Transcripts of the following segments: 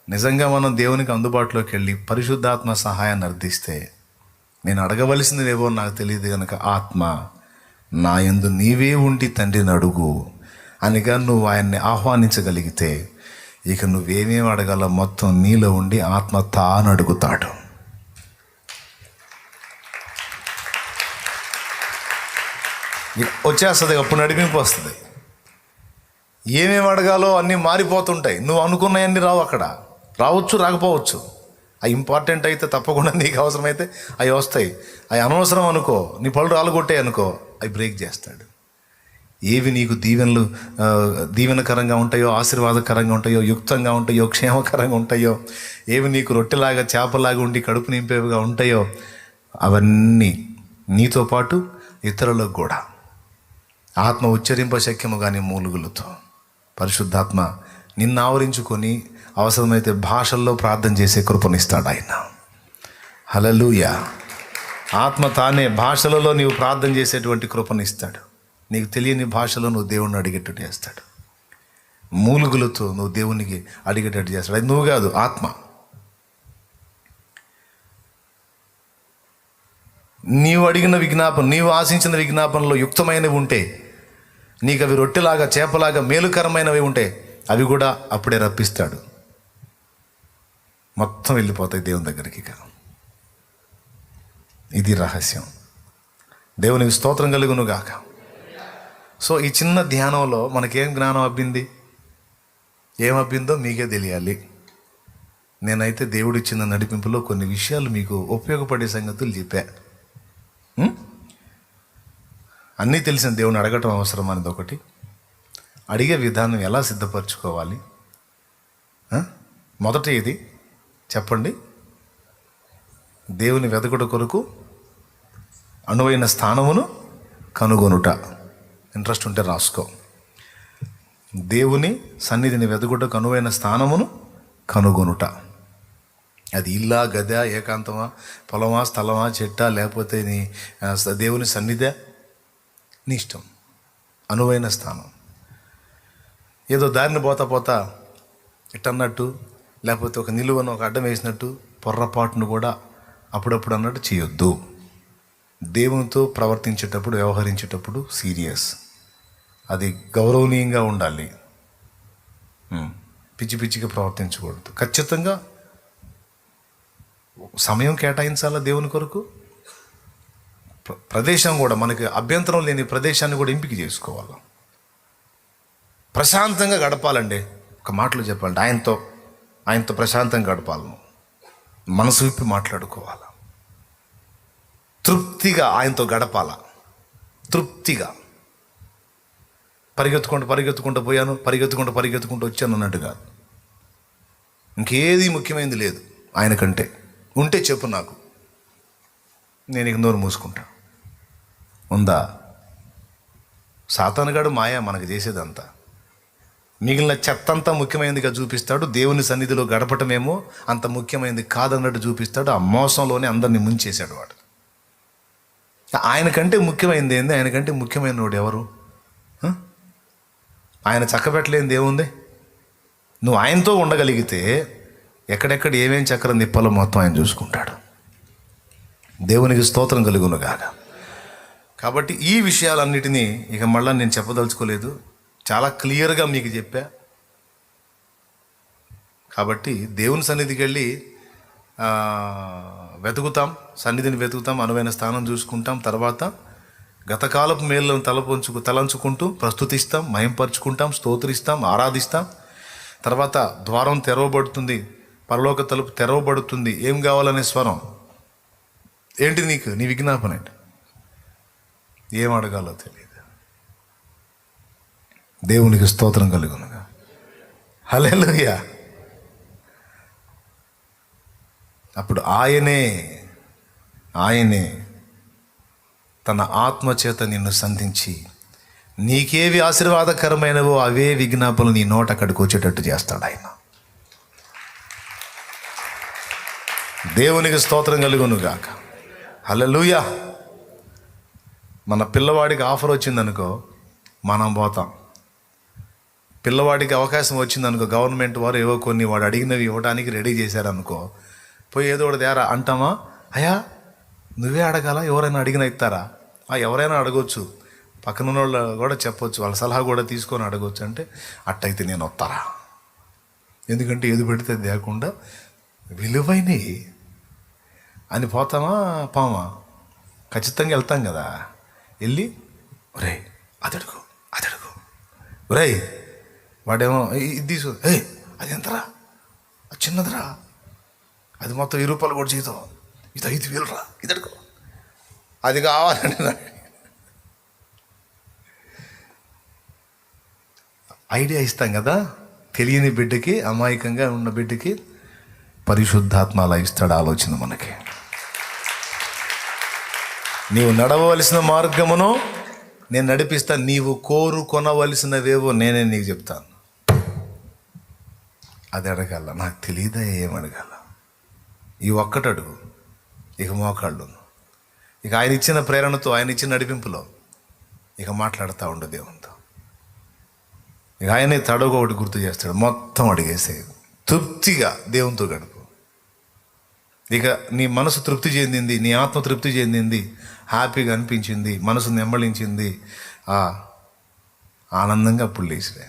నిజంగా మనం దేవునికి అందుబాటులోకి వెళ్ళి పరిశుద్ధాత్మ సహాయాన్ని అర్థిస్తే, నేను అడగవలసింది ఏవో నాకు తెలియదు కనుక ఆత్మ నా యందు నీవే ఉండి తండ్రిని అడుగు అనిగా నువ్వు ఆయన్ని ఆహ్వానించగలిగితే, ఇక నువ్వేమేమి అడగాలో మొత్తం నీలో ఉండి ఆత్మ తాను అడుగుతాడు. వచ్చేస్తుంది, అప్పుడు నడిపింపు వస్తుంది. ఏమేమి అడగాలో అన్నీ మారిపోతుంటాయి. నువ్వు అనుకున్నవన్నీ రావు, అక్కడ రావచ్చు రాకపోవచ్చు. అవి ఇంపార్టెంట్ అయితే తప్పకుండా నీకు అవసరమైతే అవి వస్తాయి. అవి అనవసరం అనుకో, నీ పళ్ళు రాలుగొట్టాయి అనుకో, అవి బ్రేక్ చేస్తాడు. ఏవి నీకు దీవెనకరంగా ఉంటాయో, ఆశీర్వాదకరంగా ఉంటాయో, యుక్తంగా ఉంటాయో, క్షేమకరంగా ఉంటాయో, ఏవి నీకు రొట్టెలాగా చేపలాగా ఉండి కడుపు నింపేవిగా ఉంటాయో, అవన్నీ నీతో పాటు ఇతరులకు కూడా ఆత్మ ఉచ్చరింప శక్యము కానీ మూలుగులతో పరిశుద్ధాత్మ నిన్ను ఆవరించుకొని అవసరమైతే భాషల్లో ప్రార్థన చేసే కృపనిస్తాడు ఆయన. హల్లెలూయా. ఆత్మ తానే భాషలలో నీవు ప్రార్థన చేసేటువంటి కృపనిస్తాడు. నీకు తెలియని భాషలో నువ్వు దేవుణ్ణి అడిగేటట్టు చేస్తాడు. మూలుగులతో నువ్వు దేవునికి అడిగేటట్టు చేస్తాడు. అది నువ్వు కాదు, ఆత్మ. నీవు అడిగిన విజ్ఞాపన, నీవు ఆశించిన విజ్ఞాపనలో యుక్తమైనవి ఉంటే, నీకు అవి రొట్టెలాగా చేపలాగా మేలుకరమైనవి ఉంటే, అవి కూడా అప్పుడే రప్పిస్తాడు. మొత్తం వెళ్ళిపోతాయి దేవుని దగ్గరికి. ఇది రహస్యం. దేవునికి స్తోత్రం కలుగును గాక. సో ఈ చిన్న ధ్యానంలో మనకేం జ్ఞానం అబ్బింది, ఏమబ్బిందో మీకే తెలియాలి. నేనైతే దేవుడిచ్చిన నడిపింపులో కొన్ని విషయాలు మీకు ఉపయోగపడే సంగతులు చెప్పా. అన్నీ తెలిసిన దేవుని అడగటం అవసరం అనేది ఒకటి. అడిగే విధానం ఎలా సిద్ధపరచుకోవాలి. మొదట ఇది చెప్పండి. దేవుని వెతకుట కొరకు అనువైన స్థానమును కనుగొనుట. ఇంట్రెస్ట్ ఉంటే రాసుకో. దేవుని సన్నిధిని వెతుకుటకు అనువైన స్థానమును కనుగొనుట. అది ఇల్లా, గదా, ఏకాంతమా, పొలమా, స్థలమా, చెట్టా, లేకపోతే నీ దేవుని సన్నిధి, నీ ఇష్టం. అనువైన స్థానం. ఏదో దారిని పోతా ఇట్టన్నట్టు, లేకపోతే ఒక నిలువను ఒక అడ్డం వేసినట్టు, పొర్రపాటును కూడా అప్పుడప్పుడు అన్నట్టు చేయొద్దు. దేవునితో ప్రవర్తించేటప్పుడు, వ్యవహరించేటప్పుడు సీరియస్. అది గౌరవనీయంగా ఉండాలి. పిచ్చి పిచ్చిగా ప్రవర్తించకూడదు. ఖచ్చితంగా సమయం కేటాయించాలా దేవుని కొరకు. ప్రదేశం కూడా, మనకి అభ్యంతరం లేని ప్రదేశాన్ని కూడా ఎంపిక చేసుకోవాలి. ప్రశాంతంగా గడపాలండి. ఒక మాటలో చెప్పాలంటే ఆయనతో ప్రశాంతంగా గడపాలను. మనసు విప్పి మాట్లాడుకోవాలి. తృప్తిగా ఆయనతో గడపాల. తృప్తిగా. పరిగెత్తుకుంటూ పోయాను, పరిగెత్తుకుంటూ వచ్చాను అన్నట్టు కాదు. ఇంకేది ముఖ్యమైనది లేదు ఆయన కంటే. ఉంటే చెప్పు నాకు, నేను ఇక నోరు మూసుకుంటా. ఉందా? సాతానుగాడు మాయా మనకు చేసేదంతా. మిగిలిన చెత్తంతా ముఖ్యమైనదిగా చూపిస్తాడు. దేవుని సన్నిధిలో గడపటమేమో అంత ముఖ్యమైనది కాదన్నట్టు చూపిస్తాడు. ఆ మోసంలోనే అందరినీ ముంచేశాడు వాడు. ఆయనకంటే ముఖ్యమైనది ఏంది? ఆయనకంటే ముఖ్యమైన వాడు ఎవరు? ఆయన చక్కబెట్టలేనిది ఏముంది? నువ్వు ఆయనతో ఉండగలిగితే ఎక్కడెక్కడ ఏమేం చక్రం తిప్పాలో మొత్తం ఆయన చూసుకుంటాడు. దేవునికి స్తోత్రం కలుగును గాక. కాబట్టి ఈ విషయాలన్నిటినీ ఇక మళ్ళీ నేను చెప్పదలుచుకోలేదు. చాలా క్లియర్గా మీకు చెప్పా. కాబట్టి దేవుని సన్నిధికి వెళ్ళి సన్నిధిని వెతుకుతాం, అనువైన స్థానం చూసుకుంటాం. తర్వాత గతకాలపు మేళ్ళను తలంచుకుంటూ ప్రస్తుతిస్తాం, మహింపరుచుకుంటాం, స్తోత్రిస్తాం, ఆరాధిస్తాం. తర్వాత ద్వారం తెరవబడుతుంది, పరలోక తలుపు తెరవబడుతుంది. ఏం కావాలనే స్వరం ఏంటి? నీ విజ్ఞాపన ఏంటి? ఏం అడగాలో తెలియదు. దేవునికి స్తోత్రం కలుగునుగా. హల్లెలూయా. అప్పుడు ఆయనే తన ఆత్మచేత నిన్ను సంధించి నీకేవి ఆశీర్వాదకరమైనవో అవే విజ్ఞాపనలు నీ నోట అక్కడికి వచ్చేటట్టు చేస్తాడు ఆయన. దేవునికి స్తోత్రం కలుగును గాక. హల్లెలూయా. మన పిల్లవాడికి ఆఫర్ వచ్చిందనుకో, మనం పోతాం. పిల్లవాడికి అవకాశం వచ్చింది అనుకో, గవర్నమెంట్ వారు ఏవో కొన్ని వాడు అడిగినవి ఇవ్వడానికి రెడీ చేశారనుకో, పోయి ఏదో ఒకటి తేరా అంటామా? అయ్యా నువ్వే అడగాల, ఎవరైనా అడిగిన ఇస్తారా? ఎవరైనా అడగొచ్చు, పక్కన వాళ్ళు కూడా చెప్పొచ్చు, వాళ్ళ సలహా కూడా తీసుకొని అడగొచ్చు. అంటే అట్టయితే నేను వస్తారా? ఎందుకంటే ఏది పెడితే లేకుండా విలువైనవి అని పోతామా పామా? ఖచ్చితంగా వెళ్తాం కదా. వెళ్ళి ఒరే అదడుగు అదడుగు, ఒరే వాడేమో ఇది తీసు, అది ఎంతరా, అది చిన్నదిరా, అది మొత్తం 20 రూపాయలు కూడా చేద్దాం, ఇది 5,000 రా, ఇది అడుగు, అది కావాలని ఐడియా ఇస్తాం కదా. తెలియని బిడ్డకి, అమాయకంగా ఉన్న బిడ్డకి పరిశుద్ధాత్మ అలా ఇస్తాడు ఆలోచన మనకి. నీవు నడవవలసిన మార్గమును నేను నడిపిస్తాను, నీవు కోరుకొనవలసినవేవో నేనే నీకు చెప్తాను. అది అడగాల, నాకు తెలియదా ఏమడగాల. ఈ ఒక్కటి అడుగు, ఇక మోకాళ్ళు, ఇక ఆయన ఇచ్చిన ప్రేరణతో, ఆయన ఇచ్చిన నడిపింపులో ఇక మాట్లాడుతూ ఉండు దేవునితో. ఇక ఆయనే తడవ ఒకటి గుర్తు చేస్తాడు, మొత్తం అడిగేసే తృప్తిగా దేవునితో గడుపు. ఇక నీ మనసు తృప్తి చెందింది, నీ ఆత్మ తృప్తి చెందింది, హ్యాపీగా అనిపించింది, మనసు నెమ్మళించింది, ఆనందంగా అప్పుడు లేచిరే.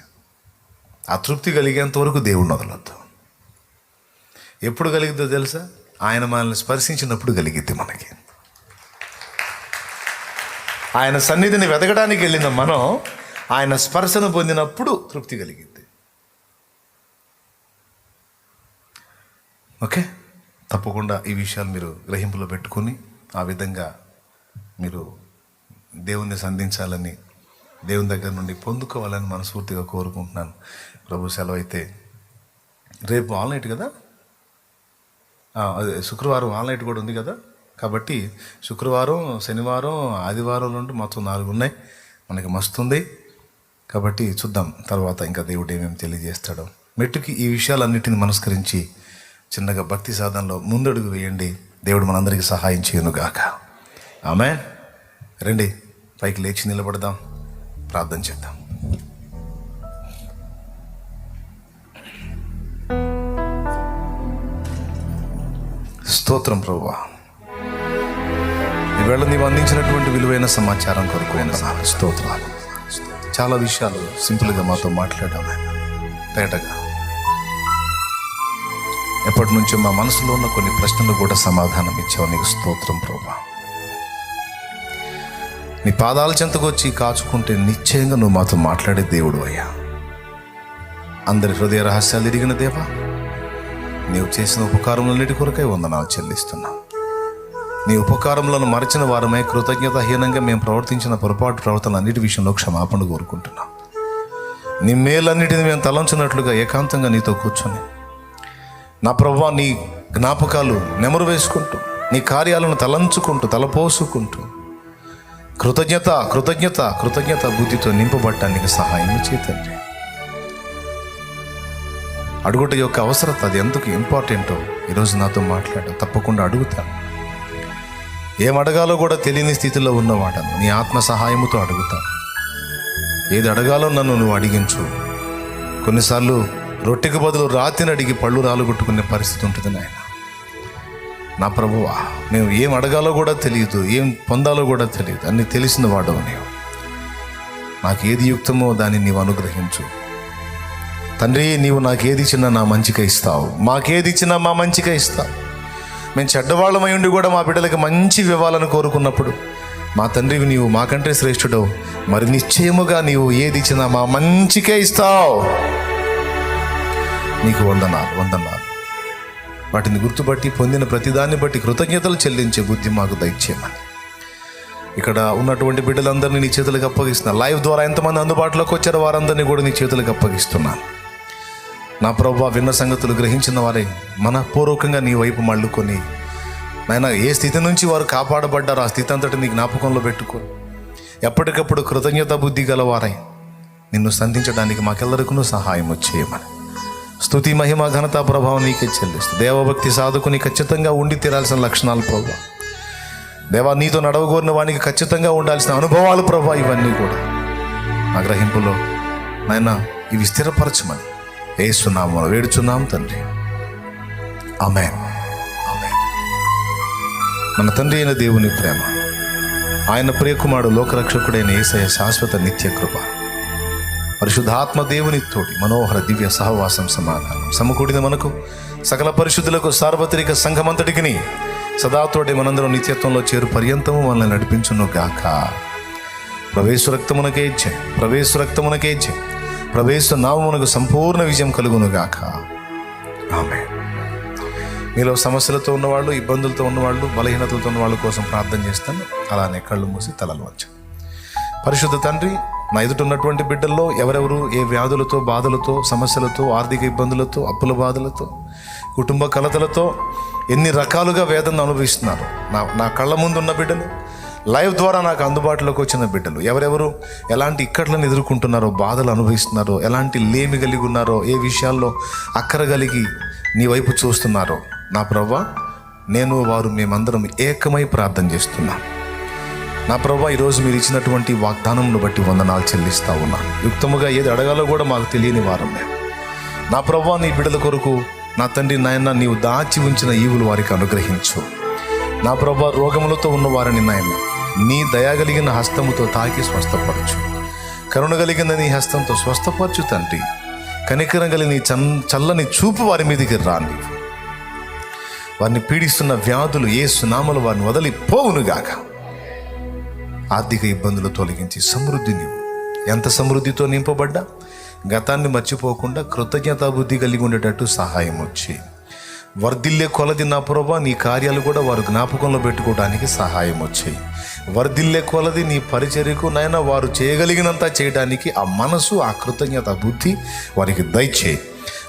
ఆ తృప్తి కలిగేంత వరకు దేవుడిని వదలొద్దు. ఎప్పుడు కలిగిద్దో తెలుసా? ఆయన మనల్ని స్పర్శించినప్పుడు కలిగిద్ది మనకి. ఆయన సన్నిధిని వెతకడానికి వెళ్ళిన మనం ఆయన స్పర్శను పొందినప్పుడు తృప్తి కలిగిద్ది. ఓకే, తప్పకుండా ఈ విషయాలు మీరు గ్రహింపులో పెట్టుకొని ఆ విధంగా మీరు దేవుణ్ణి సంధించాలని, దేవుని దగ్గర నుండి పొందుకోవాలని మనస్ఫూర్తిగా కోరుకుంటున్నాను. ప్రభు సెలవు అయితే రేపు ఆల్ నైట్ కదా, అదే శుక్రవారం ఆల్ నైట్ కూడా ఉంది కదా. కాబట్టి శుక్రవారం, శనివారం, ఆదివారం నుండి మొత్తం 4 ఉన్నాయి, మనకి మస్తుంది. కాబట్టి చూద్దాం తర్వాత ఇంకా దేవుడు ఏమేమి తెలియజేస్తాడో. మెట్టుకి ఈ విషయాలన్నిటిని మనస్కరించి చిన్నగా భక్తి సాధనలో ముందడుగు వేయండి. దేవుడు మనందరికీ సహాయం చేయనుగాక. ఆమేన్. రండి పైకి లేచి నిలబడదాం, ప్రార్థన చేద్దాం. స్తోత్రం ప్రభువా, ఈవేళ నీవు అందించినటువంటి విలువైన సమాచారం కొరకు స్తోత్రాలు. చాలా విషయాలు సింపుల్గా మాతో మాట్లాడాము తేటగా. ఎప్పటి నుంచో మా మనసులో ఉన్న కొన్ని ప్రశ్నలు కూడా సమాధానం ఇచ్చావు. నీకు స్తోత్రం ప్రభువా. నీ పాదాల చెంతకు వచ్చి కాచుకుంటే నిశ్చయంగా నువ్వు మాతో మాట్లాడే దేవుడు అయ్యా. అందరి హృదయ రహస్యాలు ఎరిగిన దేవా, నీవు చేసిన ఉపకారములన్నిటి కొరకై వందనాలు చెల్లిస్తున్నావు. నీ ఉపకారములను మరచిన వారమై కృతజ్ఞతాహీనంగా మేము ప్రవర్తించిన పొరపాటు ప్రవర్తన అన్నిటి విషయంలో క్షమాపణ కోరుకుంటున్నాం. నీ మేలన్నిటిని మేము తలంచినట్లుగా ఏకాంతంగా నీతో కూర్చొని నా ప్రభువా, నీ జ్ఞాపకాలు నెమరు వేసుకుంటూ, నీ కార్యాలను తలంచుకుంటూ, తలపోసుకుంటూ కృతజ్ఞత కృతజ్ఞత కృతజ్ఞత బుద్ధితో నింపబడటానికి సహాయం చేతండి. అడుగుట యొక్క అవసరత, అది ఎందుకు ఇంపార్టెంటో ఈరోజు నాతో మాట్లాడు. తప్పకుండా అడుగుతాను. ఏం అడగాలో కూడా తెలియని స్థితిలో ఉన్నవాడను నీ ఆత్మ సహాయముతో అడుగుతాను. ఏది అడగాలో నన్ను నువ్వు అడిగించు. కొన్నిసార్లు రొట్టెకి బదులు రాతిని అడిగి పళ్ళు రాలుగొట్టుకునే పరిస్థితి ఉంటుంది నాయన. నా ప్రభువా, మేము ఏం అడగాలో కూడా తెలియదు, ఏం పొందాలో కూడా తెలియదు, అన్ని తెలిసిన వాడవు నీవు. నాకు ఏది యుక్తమో దాన్ని నీవు అనుగ్రహించు తండ్రి. నీవు నాకేది ఇచ్చినా నా మంచిగా ఇస్తావు, మాకేది ఇచ్చినా మా మంచిగా ఇస్తావు. మేము చెడ్డవాళ్ళమై ఉండి కూడా మా బిడ్డలకి మంచి ఇవ్వాలని కోరుకున్నప్పుడు మా తండ్రివి నీవు మాకంటే శ్రేష్ఠుడవు. మరి నిశ్చయముగా నీవు ఏది ఇచ్చినా మా మంచికే ఇస్తావు. నీకు వందనాలు వందనాలు. వాటిని గుర్తుపట్టి పొందిన ప్రతిదాన్ని బట్టి కృతజ్ఞతలు చెల్లించే బుద్ధి మాకు దయచేయమని ఇక్కడ ఉన్నటువంటి బిడ్డలందరినీ నీ చేతులకు అప్పగిస్తున్నా. లైవ్ ద్వారా ఎంతమంది అందుబాటులోకి వచ్చారో వారందరినీ కూడా నీ చేతులకు అప్పగిస్తున్నాను. నా ప్రభువా, విన్న సంగతులు గ్రహించిన వారే మనపూర్వకంగా నీ వైపు మళ్ళుకొని నాయన, ఏ స్థితి నుంచి వారు కాపాడబడ్డారో ఆ స్థితి అంతటి నీ జ్ఞాపకంలో పెట్టుకో. ఎప్పటికప్పుడు కృతజ్ఞత బుద్ధి గలవారై నిన్ను సంధించడానికి మాకెల్లరికూ సహాయం చేయమని స్తుతి మహిమ ఘనత ప్రభావం నీకే చెల్లిస్తూ దేవభక్తి సాధకుని ఖచ్చితంగా ఉండి తీరాల్సిన లక్షణాలు ప్రభా, దేవా నీతో నడవగోరిన వానికి ఖచ్చితంగా ఉండాల్సిన అనుభవాలు ప్రభా, ఇవన్నీ కూడా నా గ్రహింపులో నాయన ఇవి స్థిరపరచమని యేసు నామములో వేడుచున్నాం తండ్రి. ఆమేన్. ఆమేన్. మన తండ్రి అయిన దేవుని ప్రేమ, ఆయన ప్రియకుమారుడు లోకరక్షకుడైన యేసయ్య శాశ్వత నిత్య కృప, పరిశుద్ధాత్మ దేవుని తోటి మనోహర దివ్య సహవాసం సమాధానం సమకూడిన మనకు సకల పరిశుద్ధులకు సార్వత్రిక సంఘమంతటికి సదాతోటి మనందరం నిత్యత్వంలో చేరు పర్యంతము మనల్ని నడిపించును గాక. ప్రవేశ రక్తమునకే జయ, ప్రవేశ రక్తమునకే జయ, ప్రవేశ నామమునకు సంపూర్ణ విజయం కలుగును గాక. ఆమేన్. మీలో సమస్యలతో ఉన్నవాళ్ళు, ఇబ్బందులతో ఉన్నవాళ్ళు, బలహీనతలతో ఉన్న వాళ్ళ కోసం ప్రార్థన చేస్తాను. అలానే కళ్ళు మూసి తలలు వంచండి. పరిశుద్ధ తండ్రి, నా ఎదుట ఉన్నటువంటి బిడ్డల్లో ఎవరెవరు ఏ వ్యాధులతో, బాధలతో, సమస్యలతో, ఆర్థిక ఇబ్బందులతో, అప్పుల బాధలతో, కుటుంబ కలతలతో ఎన్ని రకాలుగా వేదన అనుభవిస్తున్నారు, నా కళ్ళ ముందు ఉన్న బిడ్డలు, లైవ్ ద్వారా నాకు అందుబాటులోకి వచ్చిన బిడ్డలు, ఎవరెవరు ఎలాంటి ఇక్కట్లను ఎదుర్కొంటున్నారో, బాధలు అనుభవిస్తున్నారో, ఎలాంటి లేమి కలిగి ఉన్నారో, ఏ విషయాల్లో అక్కర కలిగి నీ వైపు చూస్తున్నారో, నా ప్రభువా, నేను వారు మేమందరం ఏకమై ప్రార్థన చేస్తున్నాం. నా ప్రభువా, ఈరోజు మీరు ఇచ్చినటువంటి వాగ్దానమును బట్టి వందనాలు చెల్లిస్తా ఉన్నాను. యుక్తముగా ఏది అడగాలో కూడా మాకు తెలియని వారం మేము. నా ప్రభువా, నీ బిడ్డల కొరకు నా తండ్రి నాయన నీవు దాచి ఉంచిన ఈవులు వారికి అనుగ్రహించు. నా ప్రభువా, రోగములతో ఉన్నవారిని నాయన నీ దయగలిగిన హస్తముతో తాకి స్వస్థపరచు. కరుణ కలిగిన నీ హస్తంతో స్వస్థపరచు తండ్రి. కనికరం కలిగిన నీ చల్లని చూపు వారి మీదకి రాని. వారిని పీడిస్తున్న వ్యాధులు యేసు నామములో వారిని వదిలిపోవునుగాక. ఆర్థిక ఇబ్బందులు తొలగించి సమృద్ధి నీవు. ఎంత సమృద్ధితో నింపబడ్డా గతాన్ని మర్చిపోకుండా కృతజ్ఞతా బుద్ధి కలిగి ఉండేటట్టు సహాయం వచ్చి వర్ధిల్లే కొలది నా ప్రభువా, నీ కార్యాలు కూడా వారు జ్ఞాపకంలో పెట్టుకోవడానికి సహాయం వచ్చాయి. వర్ధిల్లే కొలది నీ పరిచర్యకు నాయన వారు చేయగలిగినంత చేయడానికి ఆ మనసు, ఆ కృతజ్ఞత బుద్ధి వారికి దయచేయి.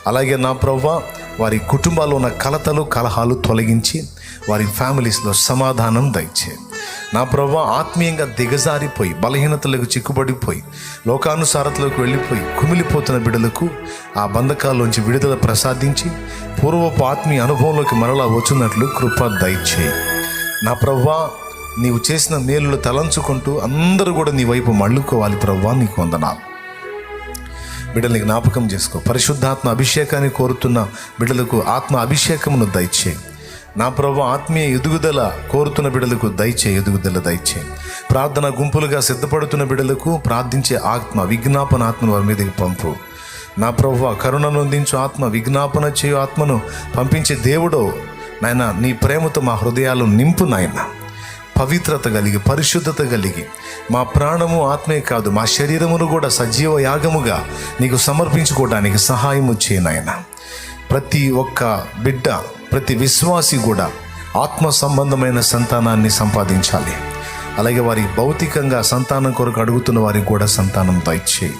అలాగే నా ప్రభువా, వారి కుటుంబాల్లో ఉన్న కలతలు, కలహాలు తొలగించి వారి ఫ్యామిలీస్లో సమాధానం దయచేయి. నా ప్రభువా, ఆత్మీయంగా దిగజారిపోయి బలహీనతలకు చిక్కుబడిపోయి లోకానుసారతలోకి వెళ్ళిపోయి కుమిలిపోతున్న బిడ్డలకు ఆ బంధకాల్లోంచి విడుదల ప్రసాదించి పూర్వపు ఆత్మీయ అనుభవంలోకి మరలా వచ్చినట్లు కృప దయచేయి. నా ప్రభువా, నీవు చేసిన మేలులు తలంచుకుంటూ అందరూ కూడా నీ వైపు మళ్ళుకోవాలి. ప్రభువా, నీకు వందనాలు. బిడ్డల్ని జ్ఞాపకం చేసుకో. పరిశుద్ధాత్మ అభిషేకాన్ని కోరుతున్న బిడ్డలకు ఆత్మ అభిషేకమును దయచేయి. నా ప్రభువా, ఆత్మీయ ఎదుగుదల కోరుతున్న బిడ్డలకు ఎదుగుదల దయచేయి. ప్రార్థన గుంపులుగా సిద్ధపడుతున్న బిడ్డలకు ప్రార్థించే ఆత్మ, విజ్ఞాపన ఆత్మను వారి మీదకి పంపు. నా ప్రభువా, కరుణను అందించు ఆత్మ, విజ్ఞాపన చేయు ఆత్మను పంపించే దేవుడో నాయన, నీ ప్రేమతో మా హృదయాలు నింపు నాయన. పవిత్రత కలిగి, పరిశుద్ధత కలిగి మా ప్రాణము ఆత్మే కాదు మా శరీరమును కూడా సజీవ యాగముగా నీకు సమర్పించుకోవడానికి సహాయము చేయి నాయన. ప్రతి ఒక్క బిడ్డ, ప్రతి విశ్వాసి కూడా ఆత్మ సంబంధమైన సంతానాన్ని సంపాదించాలి. అలాగే వారి భౌతికంగా సంతానం కొరకు అడుగుతున్న వారికి కూడా సంతానం దయచేయి.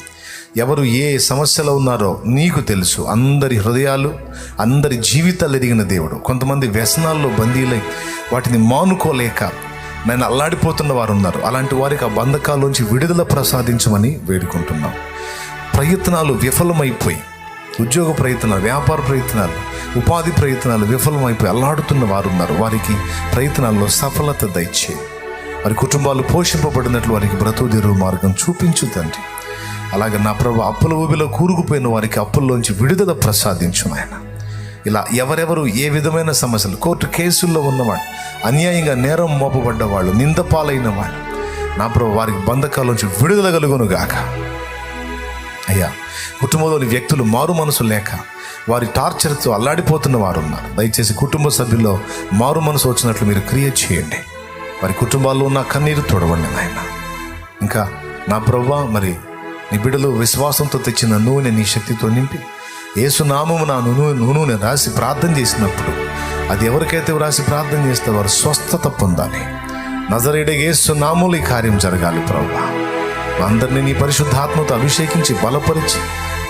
ఎవరు ఏ సమస్యలో ఉన్నారో నీకు తెలుసు. అందరి హృదయాలు, అందరి జీవితాలు ఎదిగిన దేవుడు. కొంతమంది వ్యసనాల్లో బందీలై వాటిని మానుకోలేక నేను అల్లాడిపోతున్న వారు ఉన్నారు. అలాంటి వారికి ఆ బంధకాల్లోంచి విడుదల ప్రసాదించమని వేడుకుంటున్నాం. ప్రయత్నాలు విఫలమైపోయి, ఉద్యోగ ప్రయత్నాలు, వ్యాపార ప్రయత్నాలు, ఉపాధి ప్రయత్నాలు విఫలమైపోయి అల్లాడుతున్న వారు ఉన్నారు. వారికి ప్రయత్నాల్లో సఫలత దయచేయి. వారి కుటుంబాలు పోషింపబడినట్లు వారికి బ్రతుకుదెరువు మార్గం చూపించు తండ్రి. అలాగే నా ప్రభు, అప్పుల ఊబిలో కూరుకుపోయిన వారికి అప్పుల్లోంచి విడుదల ప్రసాదించు ఆయన. ఇలా ఎవరెవరు ఏ విధమైన సమస్యలు, కోర్టు కేసుల్లో ఉన్నవాళ్ళు, అన్యాయంగా నేరం మోపబడ్డ వాళ్ళు, నిందపాలైన వాళ్ళు, నా ప్రభు వారికి బంధకాల్లోంచి విడుదల కలుగును గాక. అయ్యా, కుటుంబంలోని వ్యక్తులు మారు మనసు లేక వారి టార్చర్తో అల్లాడిపోతున్న వారు ఉన్నారు. దయచేసి కుటుంబ సభ్యుల్లో మారు మనసు వచ్చినట్లు మీరు క్రియేట్ చేయండి. వారి కుటుంబాల్లో ఉన్న కన్నీరు తోడవండి నాయన. ఇంకా నా ప్రభువా, మరి నీ బిడ్డలు విశ్వాసంతో తెచ్చిన నూనె నీ శక్తితో నింపి యేసు నామము నా నూనె రాసి ప్రార్థన చేసినప్పుడు అది ఎవరికైతే రాసి ప్రార్థన చేస్తే వారు స్వస్థత పొందాలి. నజరేయుడైన యేసు నామములో ఈ కార్యం జరగాలి. ప్రభువా, అందరినీ నీ పరిశుద్ధాత్మతో అభిషేకించి బలపరిచి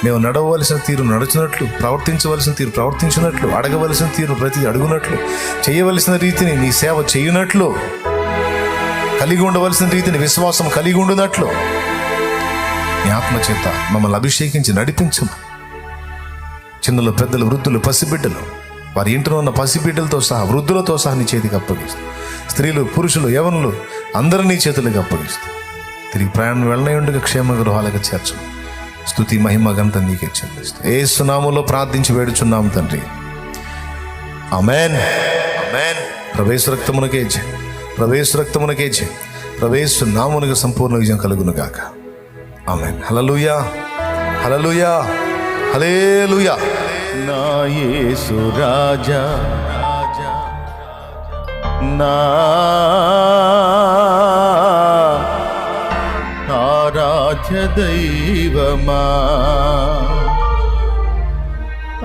మేము నడవలసిన తీరు నడుచున్నట్లు, ప్రవర్తించవలసిన తీరు ప్రవర్తించినట్లు, అడగవలసిన తీరు ప్రతి అడుగునట్లు, చేయవలసిన రీతిని నీ సేవ చేయునట్లు, కలిగి ఉండవలసిన రీతిని విశ్వాసం కలిగి ఉండునట్లు నీ ఆత్మచేత మమ్మల్ని అభిషేకించి నడిపించము. చిన్నలు, పెద్దలు, వృద్ధులు, పసిబిడ్డలు, వారి ఇంట్లో ఉన్న పసిబిడ్డలతో సహా వృద్ధులతో సహా నీ చేతికి అప్పగిస్తూ, స్త్రీలు, పురుషులు, యవనులు అందరూ నీ చేతులకు అప్పగిస్తూ తిరిగి ప్రయాణం వెళ్ళనయుండగా క్షేమ గృహాలకు చేర్చు. స్తుతి మహిమ ఘనత నీకే చెల్లిస్తూ యేసు నామములో ప్రార్థించి వేడుచున్నాం తండ్రి. ఆమేన్. ఆమేన్. ప్రవేశ రక్తమునకే జై, ప్రవేశ రక్తమునకే జై, ప్రవేశ నామమునకు సంపూర్ణ విజయం కలుగును గాక. ఆమేన్. హల్లెలూయా, హల్లెలూయా, హల్లెలూయా. నా యేసు రాజా, నా ఆరాధ్య దైవమా,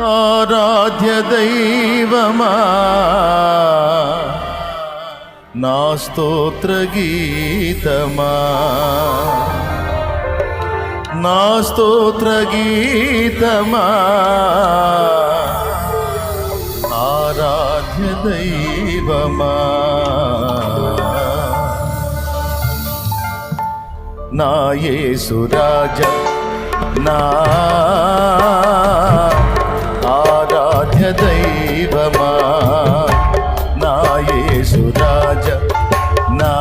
ఆరాధ్య దైవమా, నా స్తోత్ర గీతమా, నా స్తోత్ర గీతమా, ఆరాధ్య దైవమా, నా యేసు రాజా, నా ఆరాధ్య దైవమా, నా యేసు రాజా, నా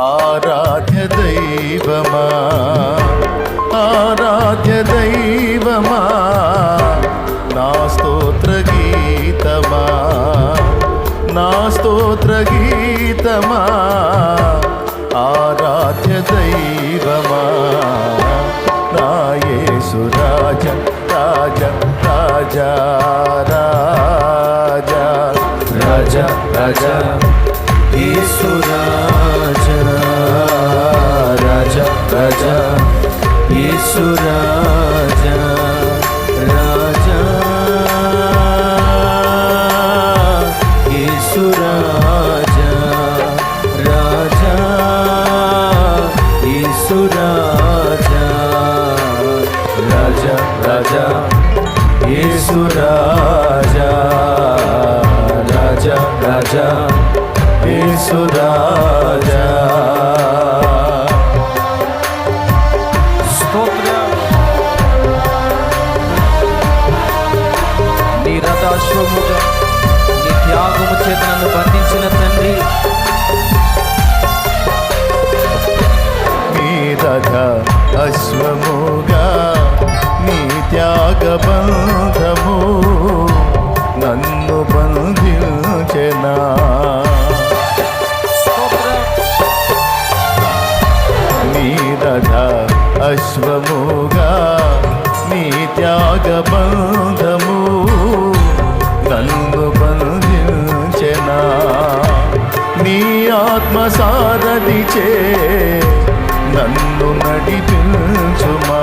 ఆరాధ్య దైవమా, ఆరాధ్య దైవమా, నా స్తోత్ర గీతమా, నా స్తోత్ర గీతమా, ఆరాధ్య దైవమా, నా యేసు రాజా, రాజా, రాజా, రాజా, రాజా, రాజా, యేసు రాజా, రాజా, రాజా, యేసు రాజా, రాజా, యేసు రాజా, రాజా, యేసు రాజా, రాజా, రాజా, యేసు రాజా, రాజా, రాజా, యేసు రాజా. స్తోత్రం. నీ రథాశ్వముగా నీ త్యాగము చేత నన్ను బంధించిన తండ్రి, నీ రథ అశ్వముగా నీ త్యాగ బంధము నన్ను బంధించెనా, నీ రథ అశ్వముగా నీ త్యాగ బంధము నన్ను బంధించెనా, నీ ఆత్మ సారథిచే నన్ను నడిపించుమా,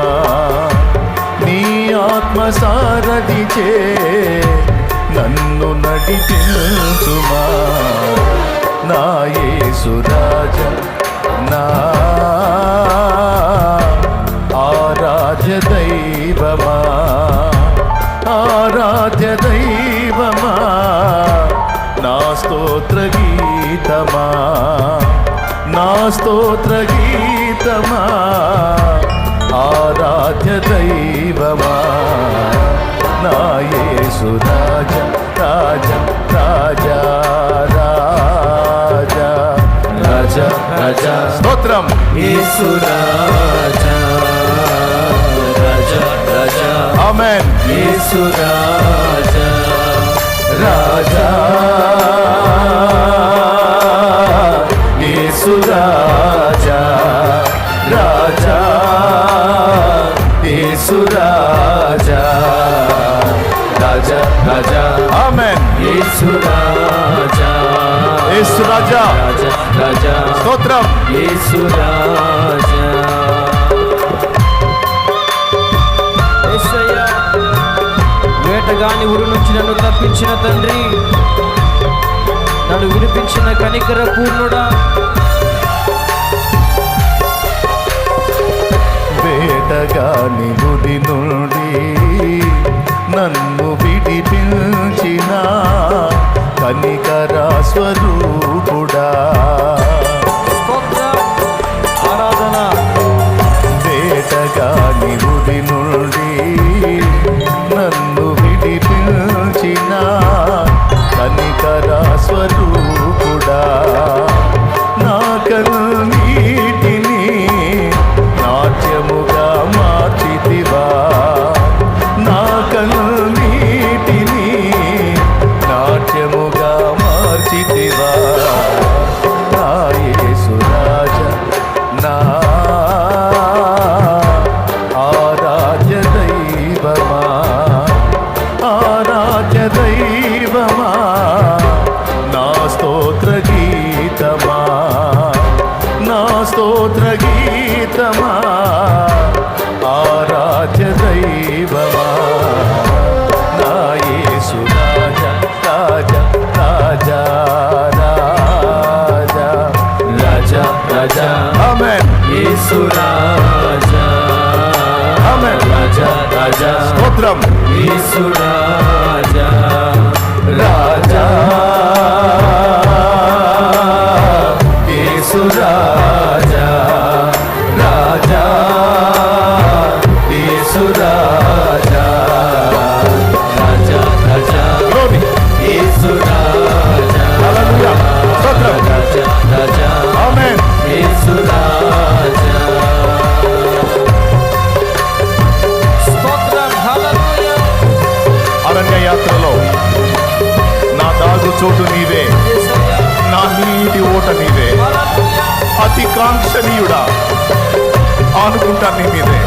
నీ ఆత్మ సారథిచే నన్ను నడిపించుమా, నా యేసు రాజా, నా ఆరాధ్య దైవమా, ఆరాధ్య దైవమా, నా స్తోత్ర గీతమా, నా స్తోత్ర గీతమా, ఆరాధ్య దైవమా, నా యేసు రాజా, రాజా, రాజా, రాజా, రాజా, రాజా, స్తోత్రం. యేసు రాజా, రాజా, రాజా, ఆమేన్. యేసు రాజా, రాజా, యేసు రాజా, రాజా, యేసు రాజా, రాజా, రాజా, ఆమేన్. యేసు రాజా, యేసు రాజా, రాజా, రాజా, స్తోత్రం. యేసు రాజా. యేసయ్యా, వేటగాని ఉరి నుంచి నన్ను తప్పించిన తండ్రి, నన్ను విడిపించిన కనికర పూర్ణుడా, వేటగాని ఉరి నుండి నన్ను విడిపించిన కనికర స్వరూపుడా, ఆరాధన. వేటగాని ఉరి నుండి నన్ను విడిపించిన కనికర స్వరూపుడా, నా కన్నీటిని నా కన్నీటిని నాట్యముగా మార్చితివా నా యేసు రాజా నా ఆరాధ్య దైవమా ఆరాధ్య దైవమా నా స్తోత్ర గీతమా నా స్తోత్ర గీతమా ఆరాధ్య దైవమా నా యేసు రాజా రాజా రాజా రాజా రాజా రాజా ఆమేన్ యేసు రాజా ఆమేన్ రాజా రాజా స్తోత్రం యేసు రాజా రాజా యేసు రాజా రాజా యేసు రాజా రాజా రాజా గ్లోరీ యేసు రాజా హల్లెలూయా స్తోత్రం రాజా రాజా ఆమేన్ యేసు రాజా స్తోత్రం హల్లెలూయా అరణ్య యాత్రలో నా దాగు చోటు నీవే యేసయ్యా నా నీటి ఓట నీవే హల్లెలూయా అతి కాంక్షణీయుడా ఆనుకుంటాను నీ మీదే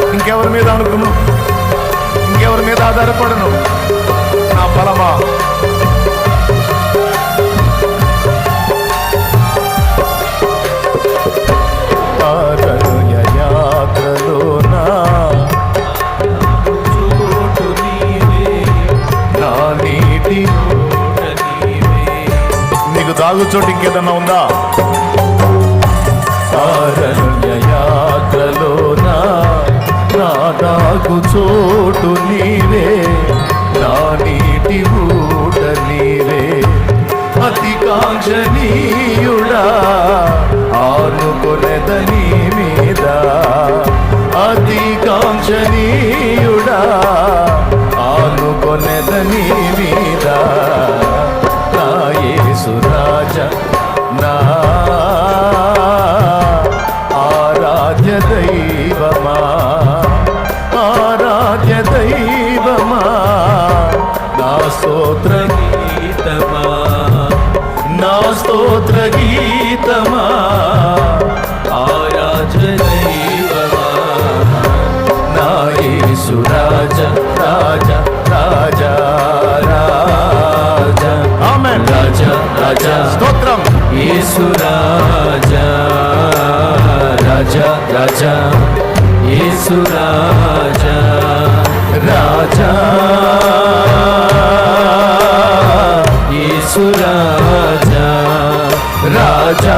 ఇంకెవరి మీద అనుకును ఇంకెవరి మీద ఆధారపడను నా బలమా అరణ్య యాత్రలో చోటు నీవే నా నీటి ఓట నీవే నీకు దాగు చోటు ఇంకేదన్నా ఉందా అరణ్య యాత్రలో నా దాగు చోటు నీవే నా నీటి ఊట నీవే అతి కాంక్షణీయుడా ఆనుకొనెదని మీద అతి కాంక్షణీయుడా ఆనుకొనెదని మీద నా యేసు రాజా నా ఆరాధ్య దైవమా ఆరాధ్య దైవమా నా స్తోత్ర గీతమా నా స్తోత్ర గీతమా ఆరాధ్య దైవమా నా యేసు రాజా రాజా రాజా రాజా ఆమేన్ రాజా రాజా స్తోత్రం యేసు రాజా రాజా రాజా యేసు రాజా రాజా యేసు రాజా రాజా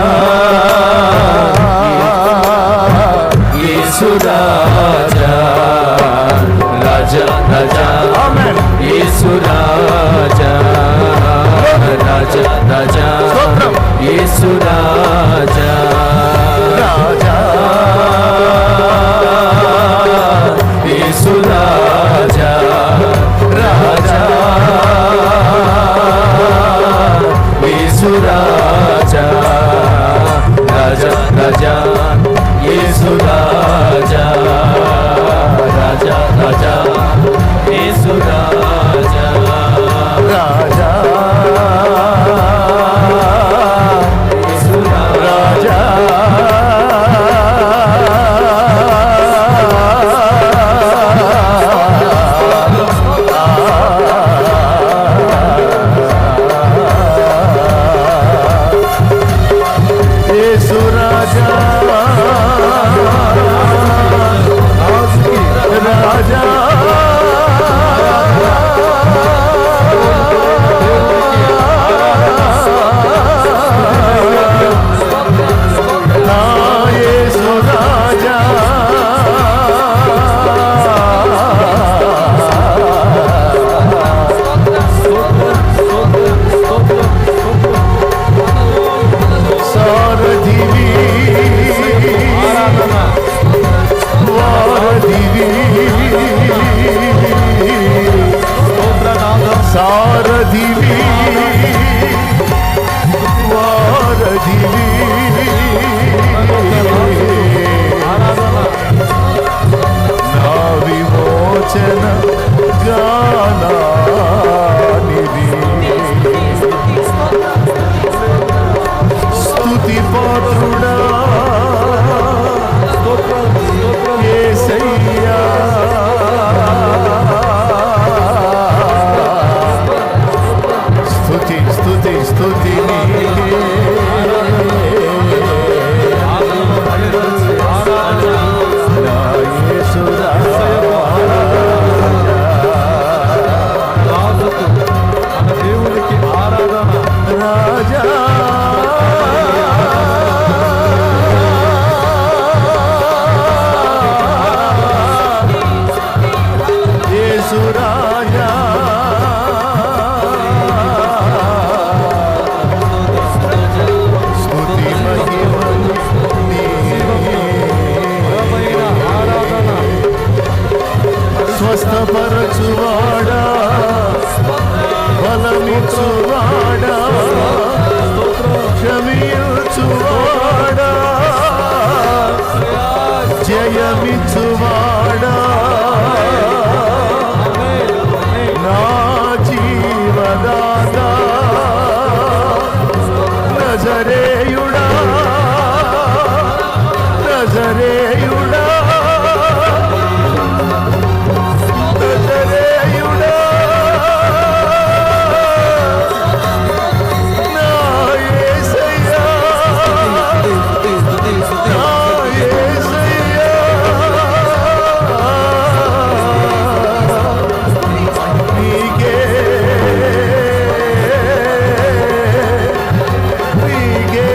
యేసు రాజా రాజా రాజా ఆమేన్ యేసు రాజా రాజా రాజా స్తోత్రం యేసు రాజా రాజా యేసు రాజా రాజా యేసు రాజా రాజా రాజా యేసు రాజా రాజా రాజా యేసు రాజా రాజా యేసు రాజా యేసు రాజా స్తుతి మహిమలు బలమైన ఆరాధన స్వస్థపరచువాడా బలమిచ్చువాడా క్షమించువాడా జయమిచ్చువాడా నా జీవదాతా నజరేయుడా నజరేయుడా నజరేయుడా నా యేసయ్యా నా యేసయ్యా నీకే నీకే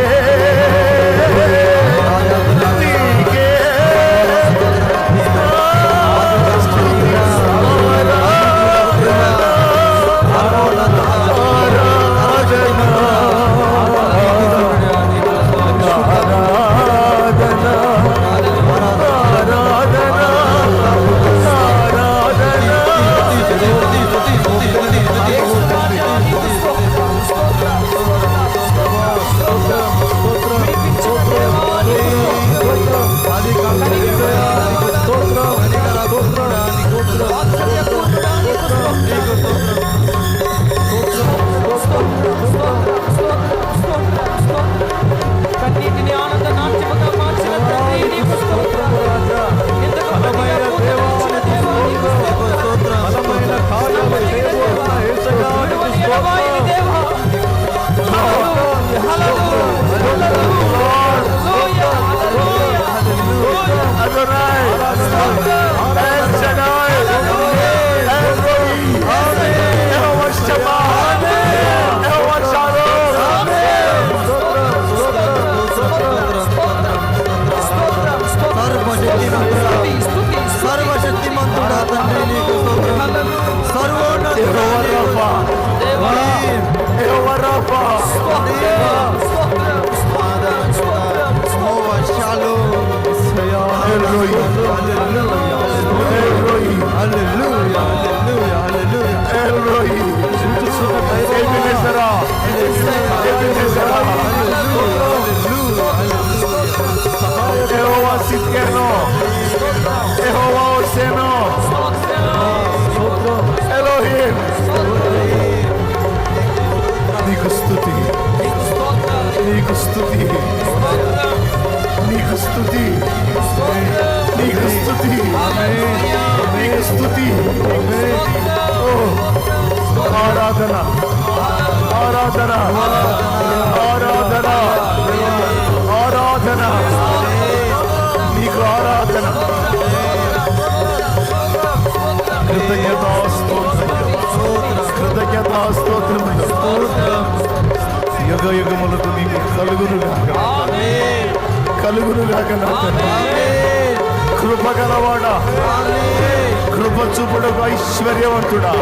నీకే కన్నీటిని ఆనంద నాట్యముగా మార్చిన తండ్రి నీకు స్తోత్రం. ఇంతకు బలమైన దేవా నీకు స్తోత్రం. బలమైన కార్యాలు చేయబోతున్న యేసయ్యా నీకు విడువని ఎడబాయని దేవా. హల్లెలూయా, హల్లెలూయా, హల్లెలూయా. అదోనై El Shaddai Elohim Jehovah Shammah Jehovah Shalom సర్వశక్తిమంతుడా తండ్రి నీకు స్తోత్రం. సర్వోన్నతుడా Jehovah Rapha Jehovah Rapha యెహోవా షాలోమ్. Elohim Elohim హల్లెలూయా, హల్లెలూయా, హల్లెలూయా. Elohim Ebenezer Ebenezer Jehovah Sidkenu Jehovah Osenu Elohim నీకు స్తుతి నీకు స్తుతి నీకు స్తుతి నీకు స్తుతి నీకు స్తుతి ఓ ఆరాధన ఆరాధన ఆరాధన ఆరాధన నీకు ఆరాధన కృతజ్ఞతాస్తోత్రములు యుగ యుగములకు నీకు కలుగునుగాక కలుగునుగాక నా తండ్రి. కృపగలవాడా కృప చూపుడు ఐశ్వర్యవంతుడా